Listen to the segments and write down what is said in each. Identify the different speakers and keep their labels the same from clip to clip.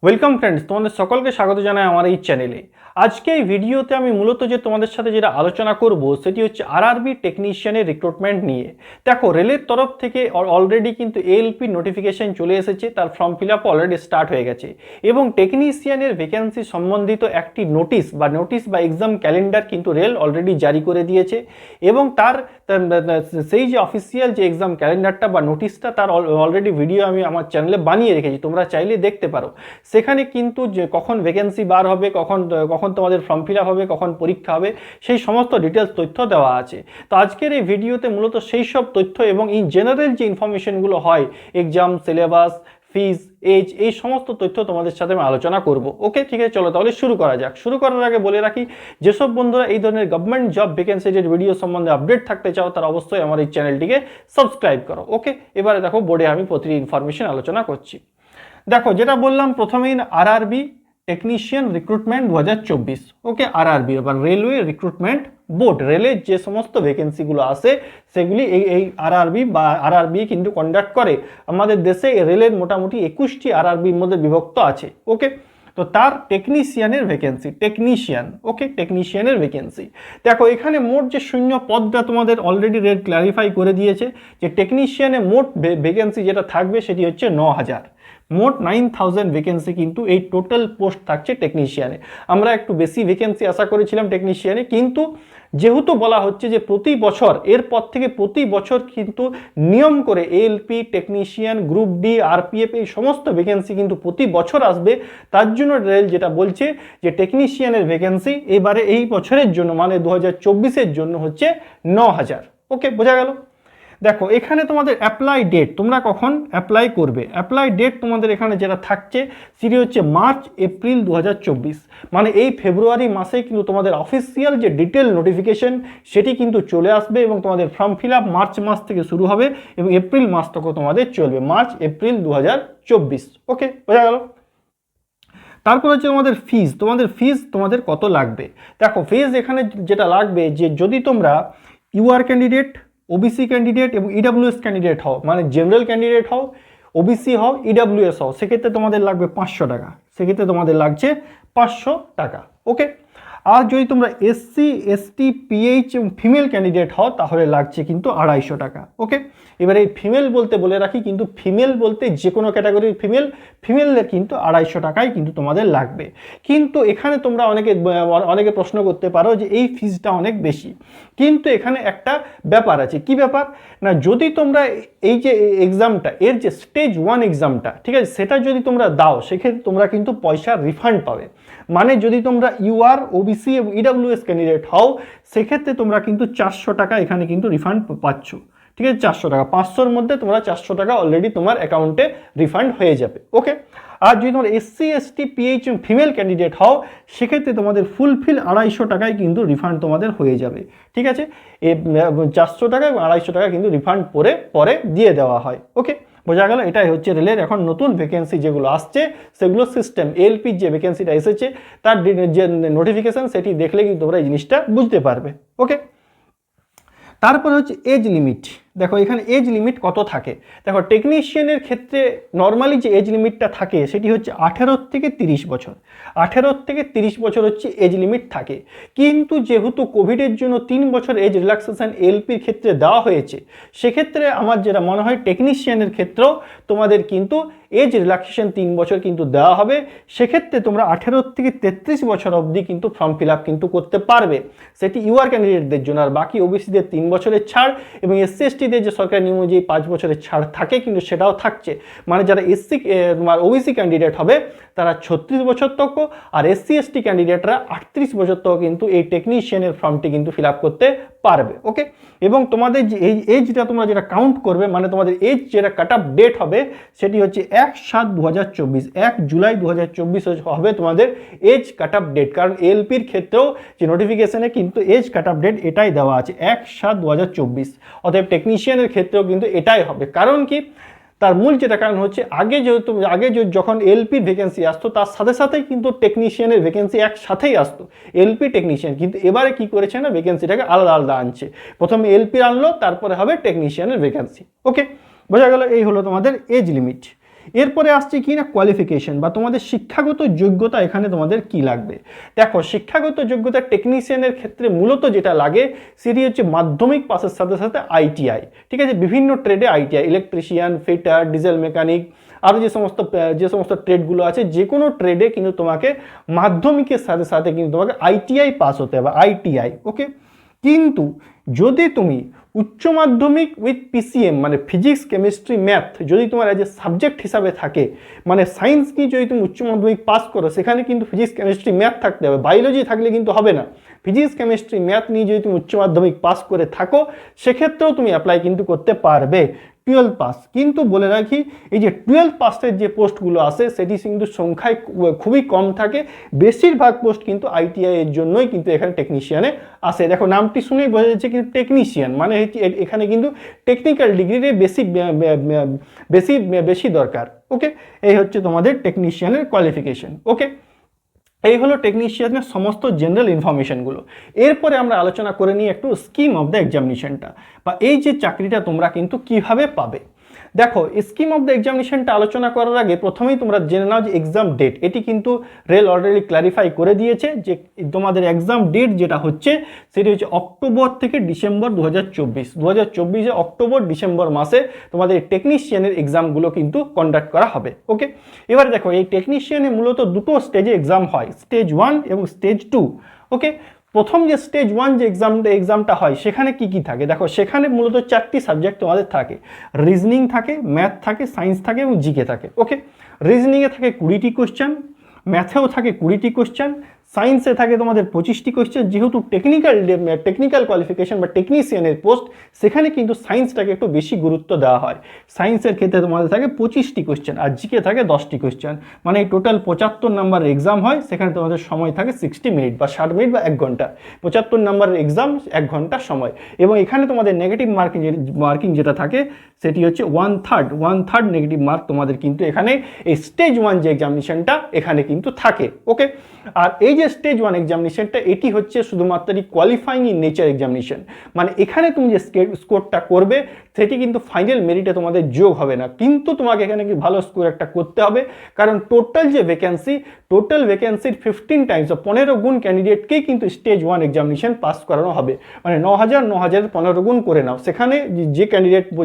Speaker 1: Welcome friends, তোমাদের সকলকে স্বাগত জানাই আমার এই চ্যানেলে। আজকে এই ভিডিওতে আমি মূলত যে তোমাদের সাথে যেটা আলোচনা করব সেটি হচ্ছে আরআরবি টেকনিশিয়ানের রিক্রুটমেন্ট নিয়ে। দেখো, রেলের তরফ থেকে অলরেডি কিন্তু এএলপি নোটিফিকেশন চলে এসেছে, তার form fill up already start হয়ে গেছে এবং টেকনিশিয়ানের ভ্যাকেন্সি সম্বন্ধিত একটি নোটিশ বা এক্সাম ক্যালেন্ডার কিন্তু রেল অলরেডি জারি করে দিয়েছে এবং তার সেই যে অফিসিয়াল যে এক্সাম ক্যালেন্ডারটা বা নোটিশটা তার অলরেডি ভিডিও আমি আমার চ্যানেলে বানিয়ে রেখেছি, তোমরা চাইলে দেখতে পারো। সেখানে কিন্তু যে কখন ভ্যাকেন্সি বার হবে, কখন কখন তোমাদের ফর্ম ফিল আপ হবে, কখন পরীক্ষা হবে, সেই সমস্ত ডিটেলস তথ্য দেওয়া আছে। তো আজকের এই ভিডিওতে মূলত সেই সব তথ্য এবং ইন জেনারেল যে ইনফরমেশনগুলো হয়, এক্সাম, সিলেবাস, ফিজ, এজ, এই সমস্ত তথ্য তোমাদের সাথে আমি আলোচনা করব। ওকে, ঠিক আছে, চলো তাহলে শুরু করা যাক। শুরু করার আগে বলে রাখি, যেসব বন্ধুরা এই ধরনের গভর্নমেন্ট জব ভ্যাকেন্সির ভিডিও সম্বন্ধে আপডেট থাকতে চাও তারা অবশ্যই আমার এই চ্যানেলটিকে সাবস্ক্রাইব করো। ওকে, এবারে দেখো বোর্ডে আমি প্রতিটি ইনফরমেশন আলোচনা করছি। দেখো, যেটা বললাম প্রথমেই, আরআরবি টেকনিশিয়ান রিক্রুটমেন্ট 2024। ওকে, আরআরবি বা রেলওয়ে রিক্রুটমেন্ট বোর্ড, রেলের যে সমস্ত ভ্যাকেন্সিগুলো আসে সেগুলি এই আরআরবি কিন্তু কন্ডাক্ট করে। আমাদের দেশে রেলের মোটামুটি 21টি আরআরবির মধ্যে বিভক্ত আছে। ওকে, তো তার টেকনিশিয়ানের ভ্যাকেন্সি, টেকনিশিয়ানের ভ্যাকেন্সি। দেখো, এখানে মোট যে শূন্য পদটা তোমাদের অলরেডি রেল ক্লারিফাই করে দিয়েছে যে টেকনিশিয়ানে মোট ভ্যাকেন্সি যেটা থাকবে সেটি হচ্ছে 9000। মোট 9000 ভ্যাকেন্সি কিন্তু এই টোটাল পোস্ট থাকছে টেকনিশিয়ানে। আমরা একটু বেশি ভ্যাকেন্সি আশা করেছিলাম টেকনিশিয়ানে, কিন্তু যেহেতু বলা হচ্ছে যে প্রতি বছর, এরপর থেকে প্রতি বছর কিন্তু নিয়ম করে ALP, technician, group D, RPF, এই সমস্ত ভ্যাকেন্সি কিন্তু প্রতি বছর আসবে। তার জন্য রেল যেটা বলছে যে টেকনিশিয়ানের ভ্যাকেন্সি এবারে এই বছরের জন্য মানে 2024-এর জন্য হচ্ছে 9000। ওকে, বোঝা গেল। দেখো, এখানে তোমাদের অ্যাপ্লাই ডেট, তোমরা কখন অ্যাপ্লাই করবে, অ্যাপ্লাই ডেট তোমাদের এখানে যেটা থাকছে সেটি হচ্ছে মার্চ এপ্রিল 2024। মানে এই ফেব্রুয়ারি মাসে কিন্তু তোমাদের অফিসিয়াল যে ডিটেল নোটিফিকেশন সেটি কিন্তু চলে আসবে এবং তোমাদের ফর্ম ফিল আপ মার্চ মাস থেকে শুরু হবে এবং এপ্রিল মাস থেকে তোমাদের চলবে, মার্চ এপ্রিল 2024। ওকে, বোঝা গেল। তারপর হচ্ছে তোমাদের ফিজ তোমাদের কত লাগবে। দেখো, ফিজ এখানে যেটা লাগবে, যে যদি তোমরা ইউআর ক্যান্ডিডেট, ওবিসি ক্যান্ডিডেট এবং ইডাব্লিউএস ক্যান্ডিডেট হও, মানে জেনারেল ক্যান্ডিডেট হও, ওবিসি হও, ইডাব্লিউএস হও, সেক্ষেত্রে তোমাদের লাগবে 500 টাকা। সেক্ষেত্রে তোমাদের লাগছে 500 টাকা। ওকে, আর যদি তোমরা এসসি, এসটি, পিএইচ এবং ফিমেল ক্যান্ডিডেট হও তাহলে লাগছে কিন্তু 250 টাকা। ওকে, এবার এই ফিমেল বলতে বলে রাখি, কিন্তু ফিমেল বলতে যে কোনো ক্যাটাগরির ফিমেলদের কিন্তু 250 টাকাই কিন্তু তোমাদের লাগবে। কিন্তু এখানে তোমরা অনেকে প্রশ্ন করতে পারো যে এই ফিজটা অনেক বেশি, কিন্তু এখানে একটা ব্যাপার আছে। কি ব্যাপার না, যদি তোমরা এই যে এক্সামটা, এর যে স্টেজ 1 এক্সামটা, ঠিক আছে, সেটা যদি তোমরা দাও সেক্ষেত্রে তোমরা কিন্তু পয়সা রিফান্ড পাবে। মানে যদি তোমরা ইউআর, ওবিসি এবং ইডাব্লিউএস ক্যান্ডিডেট হও সেক্ষেত্রে তোমরা কিন্তু 400 টাকা এখানে কিন্তু রিফান্ড পাচ্ছ। ঠিক আছে, 400 টাকা, 500-র মধ্যে তোমরা 400 টাকা অলরেডি তোমার অ্যাকাউন্টে রিফান্ড হয়ে যাবে। ওকে, আর যদি তোমরা এসসি, এসটি, পিএইচ এবং ফিমেল ক্যান্ডিডেট হও সেক্ষেত্রে তোমাদের ফুলফিল 250 টাকায় কিন্তু রিফান্ড তোমাদের হয়ে যাবে। ঠিক আছে, 400 টাকা এবং 250 টাকা কিন্তু রিফান্ড পরে দিয়ে দেওয়া হয়। ওকে, বোঝা গেল। এটাই হচ্ছে রেলের এখন নতুন ভ্যাকেন্সি যেগুলো আসছে সেগুলো সিস্টেম। এএলপির যে ভ্যাকেন্সিটা এসেছে তার যে নোটিফিকেশান সেটি দেখলে কিন্তু তোমরা এই জিনিসটা বুঝতে পারবে। ওকে, তারপরে হচ্ছে এজ লিমিট। দেখো, এখানে এজ লিমিট কত থাকে। দেখো, টেকনিশিয়ানের ক্ষেত্রে নর্মালি যে এজ লিমিটটা থাকে সেটি হচ্ছে 18 থেকে 30 বছর। 18 থেকে 30 বছর হচ্ছে এজ লিমিট থাকে, কিন্তু যেহেতু কোভিডের জন্য 3 বছর এজ রিল্যাক্সেশন এলপির ক্ষেত্রে দেওয়া হয়েছে, সেক্ষেত্রে আমার যেটা মনে হয় টেকনিশিয়ানের ক্ষেত্রেও তোমাদের কিন্তু এজ রিল্যাক্সেশন 3 বছর কিন্তু দেওয়া হবে। সেক্ষেত্রে তোমরা 18 থেকে 33 বছর অবধি কিন্তু ফর্ম ফিল আপ কিন্তু করতে পারবে। সেটি ইউআর ক্যান্ডিডেটদের জন্য, আর বাকি ওবিসিদের 3 বছরের ছাড় এবং এসসি এসটিদের যে সরকারি নিয়ম অনুযায়ী 5 বছরের ছাড় থাকে কিন্তু সেটাও থাকছে। মানে যারা ওবিসি ক্যান্ডিডেট হবে তারা 36 বছর তক, আর এসসি এসটি ক্যান্ডিডেটরা 38 বছর তক কিন্তু এই টেকনিশিয়ানের ফর্মটি কিন্তু ফিল আপ করতে পারবে। ওকে, এবং তোমাদের যে এই এজটা তোমরা যেটা কাউন্ট করবে, মানে তোমাদের এজ যেটা কাট অফ ডেট হবে সেটি হচ্ছে 1/7/2024, 1 জুলাই 2024 হবে তোমাদের এজ কাট অফ ডেট। কারণ এলপির ক্ষেত্রেও যে নোটিফিকেশনে কিন্তু এজ কাট অফ ডেট এটাই দেওয়া আছে, 1/7/2024। অতএব টেকনিশিয়ানের ক্ষেত্রেও কিন্তু এটাই হবে। কারণ কি, তার মূল যেটা কারণ হচ্ছে আগে যখন এলপির ভ্যাকেন্সি আসতো তার সাথে সাথেই কিন্তু টেকনিশিয়ানের ভ্যাকেন্সি একসাথেই আসতো, এলপি টেকনিশিয়ান। কিন্তু এবারে কি করেছে না, ভ্যাকেন্সিটাকে আলাদা আলাদা আনছে। প্রথমে এলপি আনলো, তারপরে হবে টেকনিশিয়ানের ভ্যাকেন্সি। ওকে, বোঝা গেল। এই হলো তোমাদের এজ লিমিট। এরপরে আসছে কি না কোয়ালিফিকেশন বা তোমাদের শিক্ষাগত যোগ্যতা, এখানে তোমাদের কি লাগবে। দেখো শিক্ষাগত যোগ্যতা টেকনিশিয়ানের ক্ষেত্রে মূলত যেটা লাগে সেটি হচ্ছে মাধ্যমিক পাসের সাথে সাথে আইটিআই, ঠিক আছে, বিভিন্ন ট্রেডে ITI, electrician, fitter, diesel mechanic, আরও যে সমস্ত ট্রেডগুলো আছে, যে কোনো ট্রেডে কিন্তু তোমাকে মাধ্যমিকের সাথে সাথে কিন্তু তোমাকে আইটিআই পাস হতে হবে, আইটিআই। ওকে, কিন্তু যদি তুমি উচ্চ মাধ্যমিক উইথ পিসিএম মানে ফিজিক্স কেমিস্ট্রি ম্যাথ যদি তোমার এজ এ সাবজেক্ট হিসাবে থাকে, মানে সায়েন্স নিয়ে যদি তুমি উচ্চ মাধ্যমিক পাস করো, সেখানে কিন্তু ফিজিক্স কেমিস্ট্রি ম্যাথ থাকতে হবে, বায়োলজি থাকলে কিন্তু হবে না। ফিজিক্স কেমিস্ট্রি ম্যাথ নিয়ে যদি তুমি উচ্চ মাধ্যমিক পাস করে থাকো, সেক্ষেত্রেও তুমি অ্যাপ্লাই কিন্তু করতে পারবে 12 পাস। কিন্তু বলে রাখি, এই যে 12 পাসের যে পোস্টগুলো আসে সেটি কিন্তু সংখ্যায় খুবই কম থাকে, বেশিরভাগ পোস্ট কিন্তু আইটিআই এর জন্যই কিন্তু এখানে টেকনিশিয়ানে আসে। দেখো নামটি শুনেই বোঝা যাচ্ছে কিন্তু টেকনিশিয়ান মানে হচ্ছে এখানে কিন্তু টেকনিক্যাল ডিগ্রির বেশি দরকার। ওকে, এই হচ্ছে তোমাদের টেকনিশিয়ানের কোয়ালিফিকেশন। ওকে, এই হলো টেকনিশিয়ানের সমস্ত জেনারেল ইনফরমেশনগুলো। এরপরে আমরা আলোচনা করে নিই একটু স্কিম অফ দ্য এক্সামিনেশনটা, বা এই যে চাকরিটা তোমরা কিন্তু কিভাবে পাবে। দেখো স্কিম অফ দ্য এক্সামিনেশনটা আলোচনা করার আগে প্রথমেই তোমরা জেনে নাও যে এক্সাম ডেট, এটি কিন্তু রেল অলরেডি ক্ল্যারিফাই করে দিয়েছে যে তোমাদের এক্সাম ডেট যেটা হচ্ছে সেটি হচ্ছে অক্টোবর থেকে ডিসেম্বর 2024 অক্টোবর ডিসেম্বর মাসে তোমাদের টেকনিশিয়ানের এক্সামগুলো কিন্তু কন্ডাক্ট করা হবে। ওকে, এবার দেখো এই টেকনিশিয়ানে মূলত দুটো স্টেজে এক্সাম হয়, স্টেজ 1 এবং স্টেজ 2। ওকে, প্রথম যে স্টেজ 1 যে এক্সামটা হয় সেখানে কি কি থাকে, দেখো সেখানে মূলত 4টি সাবজেক্ট তোমাদের থাকে, রিজনিং থাকে, ম্যাথ থাকে, সায়েন্স থাকে এবং জিকে থাকে। ওকে, রিজনিংয়ে থাকে 20টি কোশ্চেন, ম্যাথেও থাকে 20টি কোশ্চেন, সায়েন্সে থাকে তোমাদের 25টি কোশ্চেন। যেহেতু টেকনিক্যাল কোয়ালিফিকেশন বা টেকনিশিয়ানের পোস্ট, সেখানে কিন্তু সায়েন্সটাকে একটু বেশি গুরুত্ব দেওয়া হয়। সায়েন্সের ক্ষেত্রে তোমাদের থাকে 25টি কোশ্চেন আর জিকে থাকে 10টি কোশ্চেন, মানে টোটাল 75 নাম্বারের এক্সাম হয়। সেখানে তোমাদের সময় থাকে 60 মিনিট বা 60 মিনিট বা 1 ঘন্টা। 75 নাম্বারের এক্সাম, 1 ঘন্টা সময়। এবং এখানে তোমাদের নেগেটিভ মার্কিং যেটা থাকে সেটি হচ্ছে 1/3 নেগেটিভ মার্ক তোমাদের কিন্তু এখানে এই স্টেজ 1 যে এক্সামিনেশনটা এখানে কিন্তু থাকে। ওকে, আর এই যে স্টেজ 1 এক্সামিনেশনটা এটি হচ্ছে শুধুমাত্র কোয়ালিফাইং ইন নেচার এক্সামিনেশন, মানে এখানে তুমি যে স্কোরটা করবে সেটি কিন্তু ফাইনাল মেরিটে তোমাদের যোগ হবে না, কিন্তু তোমাকে এখানে কি ভালো স্কোর একটা করতে হবে, কারণ টোটাল ভ্যাকেন্সির 15 টাইমস 15 গুণ ক্যান্ডিডেটকেই কিন্তু স্টেজ 1 এক্সামিনেশন পাস করানো হবে, মানে 9000 15 গুণ করে নাও। সেখানে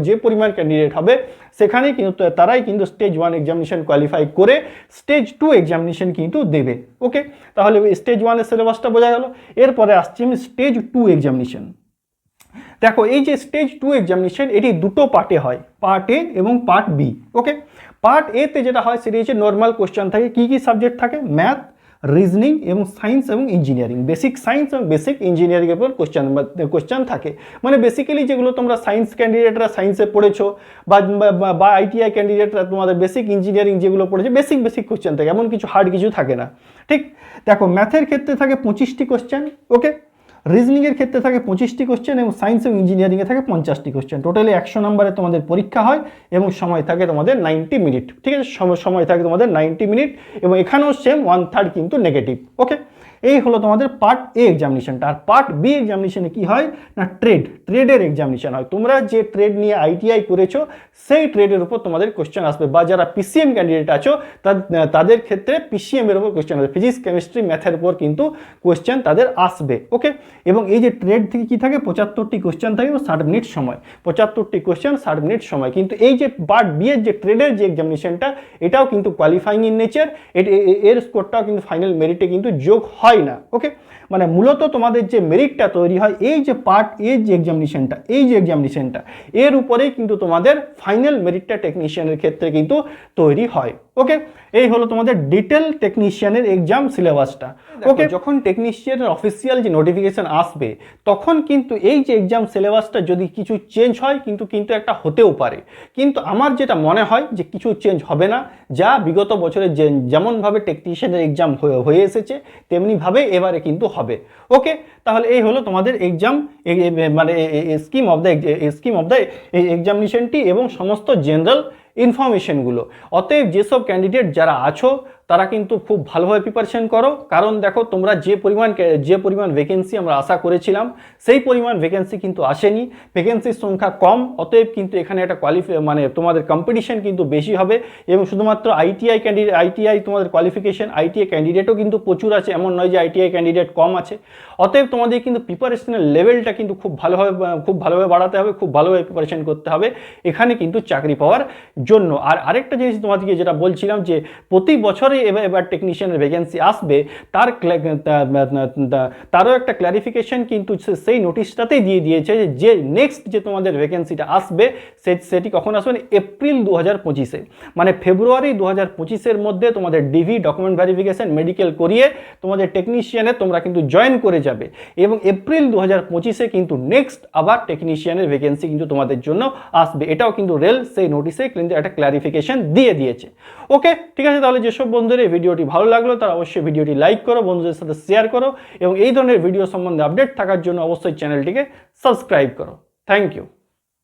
Speaker 1: যে পরিমাণ ক্যান্ডিডেট হবে সেখানেই কিন্তু তারাই কিন্তু স্টেজ 1 এক্সামিনেশন কোয়ালিফাই করে স্টেজ 2 এক্সামিনেশন কিন্তু দেবে। ওকে, তাহলে স্টেজ 1 এর সিলেবাসটা বোঝা গেল। এরপরে আসছি আমি স্টেজ 2 এক্সামিনেশন। দেখো এই যে স্টেজ 2 এক্সামিনেশন এটি দুটো পার্টে হয়, পার্ট এ এবং part B. Okay, part A তে যেটা হয় সেটি হচ্ছে নর্মাল কোশ্চেন থাকে, কি কি সাবজেক্ট থাকে, ম্যাথ, রিজনিং এবং সায়েন্স এবং ইঞ্জিনিয়ারিং, বেসিক সায়েন্স এবং বেসিক ইঞ্জিনিয়ারিংয়ের উপর কোশ্চেন থাকে। মানে বেসিক্যালি যেগুলো তোমরা সায়েন্স ক্যান্ডিডেটরা সায়েন্সে পড়েছো বা আইটিআই ক্যান্ডিডেটরা তোমাদের বেসিক ইঞ্জিনিয়ারিং যেগুলো পড়েছে বেসিক কোশ্চেন থাকে, এমন কিছু হার্ড কিছু থাকে না। ঠিক, দেখো ম্যাথের ক্ষেত্রে থাকে 25টি কোশ্চেন। ওকে, রিজনিংয়ের ক্ষেত্রে থাকে 25টি কোশ্চেন এবং সায়েন্স এবং ইঞ্জিনিয়ারিংয়ে থাকে 50টি কোশ্চেন। টোটালি 100 নম্বরে তোমাদের পরীক্ষা হয় এবং সময় থাকে তোমাদের 90 মিনিট। ঠিক আছে, সময় থাকে তোমাদের 90 মিনিট এবং এখানেও সেম 1/3 কিন্তু নেগেটিভ। ওকে, এই হলো তোমাদের পার্ট এ এক্সামিনেশনটা। আর পার্ট বি এক্সামিনেশনে কি হয় না, ট্রেডের এক্সামিনেশন হয়। তোমরা যে ট্রেড নিয়ে আইটিআই করেছো সেই ট্রেডের উপর তোমাদের কোশ্চেন আসবে, বা যারা পিসিএম ক্যান্ডিডেট আছো তাদের ক্ষেত্রে পিসিএম এর উপর কোশ্চেন আসবে, ফিজিক্স কেমিস্ট্রি ম্যাথের উপর কিন্তু কোশ্চেন তাদের আসবে। ওকে, এবং এই যে ট্রেড থেকে কি থাকে 75টি কোশ্চেন থাকে এবং 60 মিনিট সময়, 75টি কোশ্চেন 60 মিনিট সময়। কিন্তু এই যে পার্ট বি এর যে ট্রেডের যে এক্সামিনেশনটা এটাও কিন্তু কোয়ালিফাইং ইন নেচার, এর স্কোরটাও কিন্তু ফাইনাল মেরিটে কিন্তু যোগ হয় না। ওকে, মানে মূলত তোমাদের যে মেরিটটা তৈরি হয় এই যে পার্ট এ যে এক্সামিনেশনটা এর উপরেই কিন্তু তোমাদের ফাইনাল মেরিটটা টেকনিশিয়ানের ক্ষেত্রে কিন্তু তৈরি হয়। ওকে, এই হলো তোমাদের ডিটেল টেকনিশিয়ানের এক্সাম সিলেবাসটা। ওকে, যখন টেকনিশিয়ানের অফিসিয়াল যে নোটিফিকেশন আসবে তখন কিন্তু এই যে এক্সাম সিলেবাসটা যদি কিছু চেঞ্জ হয় কিন্তু একটা হতেও পারে, কিন্তু আমার যেটা মনে হয় যে কিছু চেঞ্জ হবে না, যা বিগত বছরে যেমনভাবে টেকনিশিয়ানের এক্সাম হয়ে এসেছে তেমনিভাবে এবারে কিন্তু হবে। ওকে, তাহলে এই হলো তোমাদের এক্সাম মানে স্কিম অফ দ্য এক্সামিনেশনটি এবং সমস্ত জেনারেল ইনফরমেশনগুলো। অতএব যেসব ক্যান্ডিডেট যারা আছো তারা কিন্তু খুব ভালোভাবে প্রিপারেশন করো, কারণ দেখো তোমরা যে পরিমাণ ভ্যাকেন্সি আমরা আশা করেছিলাম সেই পরিমাণ ভ্যাকেন্সি কিন্তু আসেনি, ভ্যাকেন্সির সংখ্যা কম, অতএব কিন্তু এখানে একটা মানে তোমাদের কম্পিটিশন কিন্তু বেশি হবে। এবং শুধুমাত্র আইটিআই তোমাদের কোয়ালিফিকেশন, আইটিআই ক্যান্ডিডেটও কিন্তু প্রচুর আছে, এমন নয় যে আইটিআই ক্যান্ডিডেট কম আছে। অতএব তোমাদের কিন্তু প্রিপারেশনের লেভেলটা কিন্তু খুব ভালোভাবে বাড়াতে হবে, খুব ভালোভাবে প্রিপারেশন করতে হবে এখানে কিন্তু চাকরি পাওয়ার জন্য। আর আরেকটা জিনিস তোমাদেরকে যেটা বলছিলাম যে প্রতি বছরে এবার টেকনিশিয়ানের ভ্যাকেন্সি আসবে, তারও একটা ক্ল্যারিফিকেশন কিন্তু সেই নোটিশটাতেই দিয়ে দিয়েছে যে নেক্সট যে তোমাদের ভ্যাকেন্সিটা আসবে সেটি কখন আসবে, এপ্রিল 2025-এ, মানে ফেব্রুয়ারি 2025-এর মধ্যে তোমাদের ডিভি, ডকুমেন্ট ভেরিফিকেশন, মেডিকেল করিয়ে তোমাদের টেকনিশিয়ানে তোমরা কিন্তু জয়েন করে যাবে। এবং এপ্রিল 2025-এ কিন্তু নেক্সট আবার টেকনিশিয়ানের ভ্যাকেন্সি কিন্তু তোমাদের জন্য আসবে। এটাও কিন্তু রেল সেই নোটিশে কিন্তু একটা ক্ল্যারিফিকেশন দিয়ে দিয়েছে। ওকে, ঠিক আছে, তাহলে যেসব বন্ধুদের এই ভিডিওটি ভালো লাগলো তারা অবশ্যই ভিডিওটি লাইক করো, বন্ধুদের সাথে শেয়ার করো, এবং এই ধরনের ভিডিও সম্বন্ধে আপডেট থাকার জন্য অবশ্যই চ্যানেলটিকে সাবস্ক্রাইব করো। Thank you.